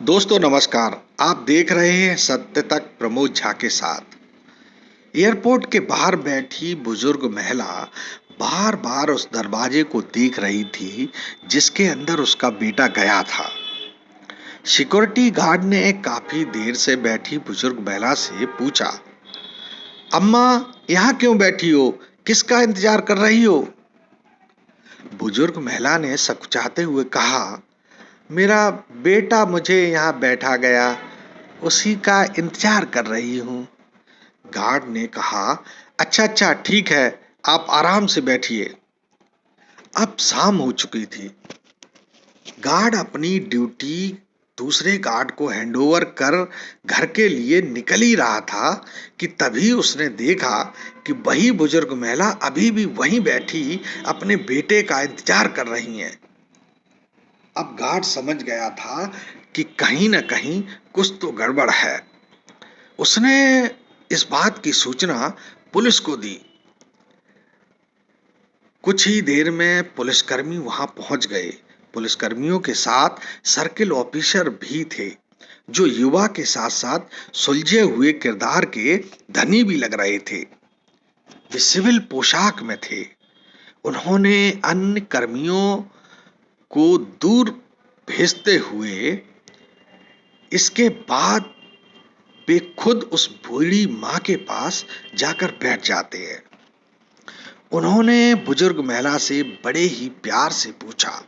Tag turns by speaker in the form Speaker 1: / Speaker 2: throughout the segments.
Speaker 1: दोस्तों नमस्कार। आप देख रहे हैं सत्य तक प्रमोद झा के साथ। एयरपोर्ट के बाहर बैठी बुजुर्ग महिला बार बार उस दरवाजे को देख रही थी जिसके अंदर उसका बेटा गया था। सिक्योरिटी गार्ड ने काफी देर से बैठी बुजुर्ग महिला से पूछा, अम्मा यहाँ क्यों बैठी हो? किसका इंतजार कर रही हो? बुजुर्ग महिला ने सकुचाते हुए कहा, मेरा बेटा मुझे यहाँ बैठा गया, उसी का इंतजार कर रही हूँ। गार्ड ने कहा, अच्छा अच्छा ठीक है, आप आराम से बैठिए। अब शाम हो चुकी थी। गार्ड अपनी ड्यूटी दूसरे गार्ड को हैंडओवर कर घर के लिए निकल ही रहा था कि तभी उसने देखा कि वही बुजुर्ग महिला अभी भी वहीं बैठी अपने बेटे का इंतजार कर रही हैं। अब गार्ड समझ गया था कि कहीं न कहीं कुछ तो गड़बड़ है। उसने इस बात की सूचना पुलिस को दी। कुछ ही देर में पुलिसकर्मी वहां पहुंच गए। पुलिसकर्मियों के साथ सर्किल ऑफिसर भी थे, जो युवा के साथ साथ सुलझे हुए किरदार के धनी भी लग रहे थे। वे सिविल पोशाक में थे। उन्होंने अन्य कर्मियों को दूर भेजते हुए इसके बाद वे खुद उस बूढ़ी माँ के पास जाकर बैठ जाते हैं। उन्होंने बुजुर्ग महिला से बड़े ही प्यार से पूछा,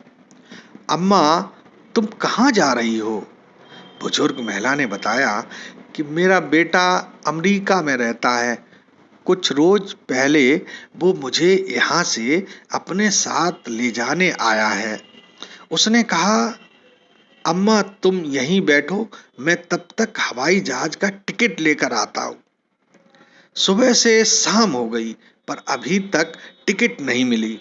Speaker 1: अम्मा तुम कहाँ जा रही हो? बुजुर्ग महिला ने बताया कि मेरा बेटा अमेरिका में रहता है। कुछ रोज पहले वो मुझे यहाँ से अपने साथ ले जाने आया है। उसने कहा, अम्मा तुम यहीं बैठो, मैं तब तक हवाई जहाज का टिकट लेकर आता हूँ। सुबह से शाम हो गई पर अभी तक टिकट नहीं मिली।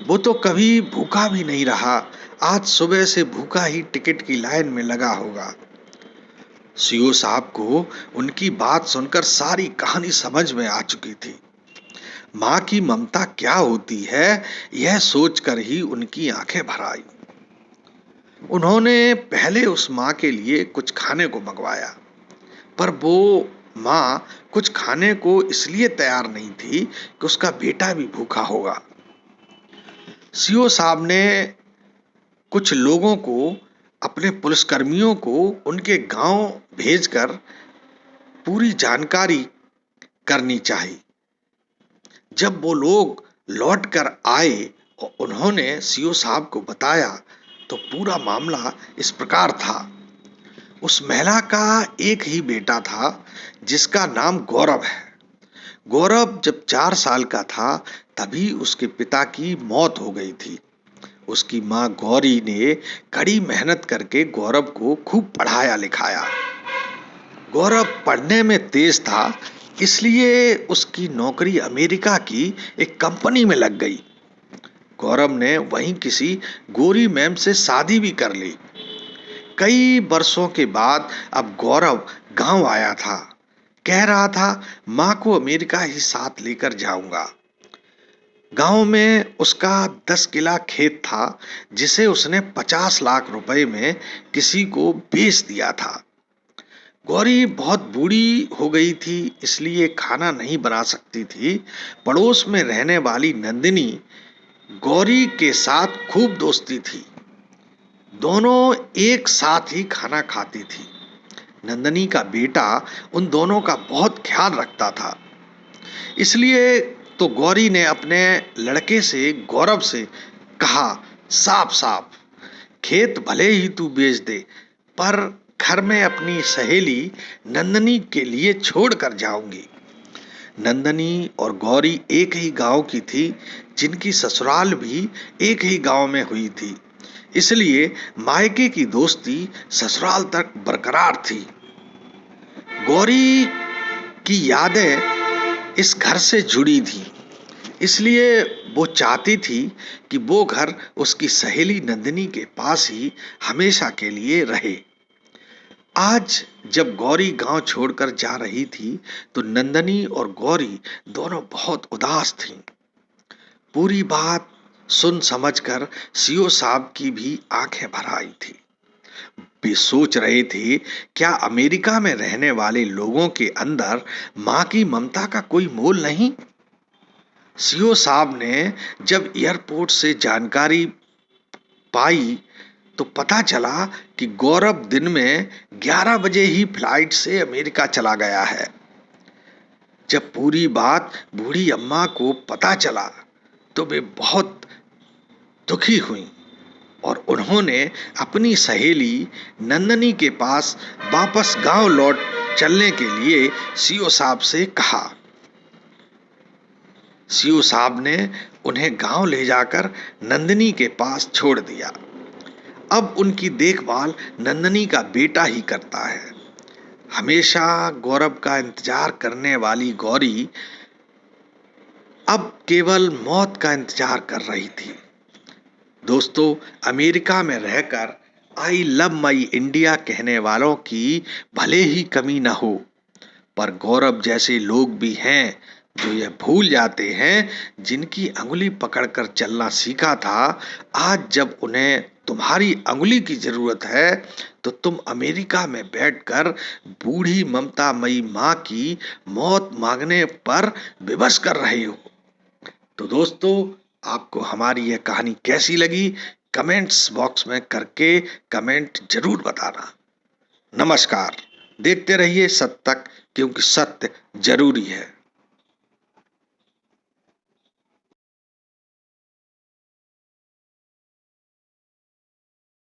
Speaker 1: वो तो कभी भूखा भी नहीं रहा, आज सुबह से भूखा ही टिकट की लाइन में लगा होगा। सीओ साहब को उनकी बात सुनकर सारी कहानी समझ में आ चुकी थी। माँ की ममता क्या होती है, यह सोचकर ही उनकी आंखें भर आई। उन्होंने पहले उस माँ के लिए कुछ खाने को मंगवाया, पर वो माँ कुछ खाने को इसलिए तैयार नहीं थी कि उसका बेटा भी भूखा होगा। सीओ साहब ने कुछ लोगों को, अपने पुलिसकर्मियों को उनके गांव भेजकर पूरी जानकारी करनी चाहिए। जब वो लोग लौट कर आए और उन्होंने सीओ साहब को बताया तो पूरा मामला इस प्रकार था। उस महिला का एक ही बेटा था जिसका नाम गौरव है। गौरव जब 4 साल का था तभी उसके पिता की मौत हो गई थी। उसकी माँ गौरी ने कड़ी मेहनत करके गौरव को खूब पढ़ाया लिखाया। गौरव पढ़ने में तेज था, इसलिए उसकी नौकरी अमेरिका की एक कंपनी में लग गई। गौरव ने वहीं किसी गोरी मैम से शादी भी कर ली। कई वर्षों के बाद अब गौरव गांव आया था। कह रहा था, माँ को अमेरिका ही साथ लेकर जाऊंगा। गांव में उसका 10 किला खेत था जिसे उसने 50 लाख रुपए में किसी को बेच दिया था। गौरी बहुत बूढ़ी हो गई थी, इसलिए खाना नहीं बना सकती थी। पड़ोस में रहने वाली नंदिनी गौरी के साथ खूब दोस्ती थी। दोनों एक साथ ही खाना खाती थी। नंदनी का बेटा उन दोनों का बहुत ख्याल रखता था। इसलिए तो गौरी ने अपने लड़के से, गौरव से कहा, साफ साफ, खेत भले ही तू बेच दे, पर घर में अपनी सहेली नंदनी के लिए छोड़ कर जाऊंगी। नंदनी और गौरी एक ही गांव की थी, जिनकी ससुराल भी एक ही गांव में हुई थी। इसलिए मायके की दोस्ती ससुराल तक बरकरार थी। गौरी की यादें इस घर से जुड़ी थी, इसलिए वो चाहती थी कि वो घर उसकी सहेली नंदिनी के पास ही हमेशा के लिए रहे। आज जब गौरी गांव छोड़कर जा रही थी तो नंदनी और गौरी दोनों बहुत उदास थीं। पूरी बात सुन समझकर सीओ साहब की भी आंखें भर आई थी। वे सोच रहे थे, क्या अमेरिका में रहने वाले लोगों के अंदर मां की ममता का कोई मोल नहीं? सीओ साहब ने जब एयरपोर्ट से जानकारी पाई तो पता चला कि गौरव दिन में 11 बजे ही फ्लाइट से अमेरिका चला गया है। जब पूरी बात बूढ़ी अम्मा को पता चला तो वे बहुत दुखी हुई और उन्होंने अपनी सहेली नंदनी के पास वापस गांव लौट चलने के लिए सीओ साहब से कहा। सीओ साहब ने उन्हें गांव ले जाकर नंदनी के पास छोड़ दिया। अब उनकी देखभाल नंदनी का बेटा ही करता है। हमेशा गौरव का इंतजार करने वाली गौरी अब केवल मौत का इंतजार कर रही थी। दोस्तों, अमेरिका में रहकर आई लव माई इंडिया कहने वालों की भले ही कमी न हो, पर गौरव जैसे लोग भी हैं जो यह भूल जाते हैं जिनकी अंगुली पकड़कर चलना सीखा था। आज जब उन्हें तुम्हारी अंगुली की जरूरत है तो तुम अमेरिका में बैठकर बूढ़ी ममता मई माँ की मौत मांगने पर विवश कर रहे हो। तो दोस्तों, आपको हमारी यह कहानी कैसी लगी कमेंट्स बॉक्स में करके कमेंट जरूर बताना। नमस्कार। देखते रहिए सत्य तक, क्योंकि सत्य जरूरी है।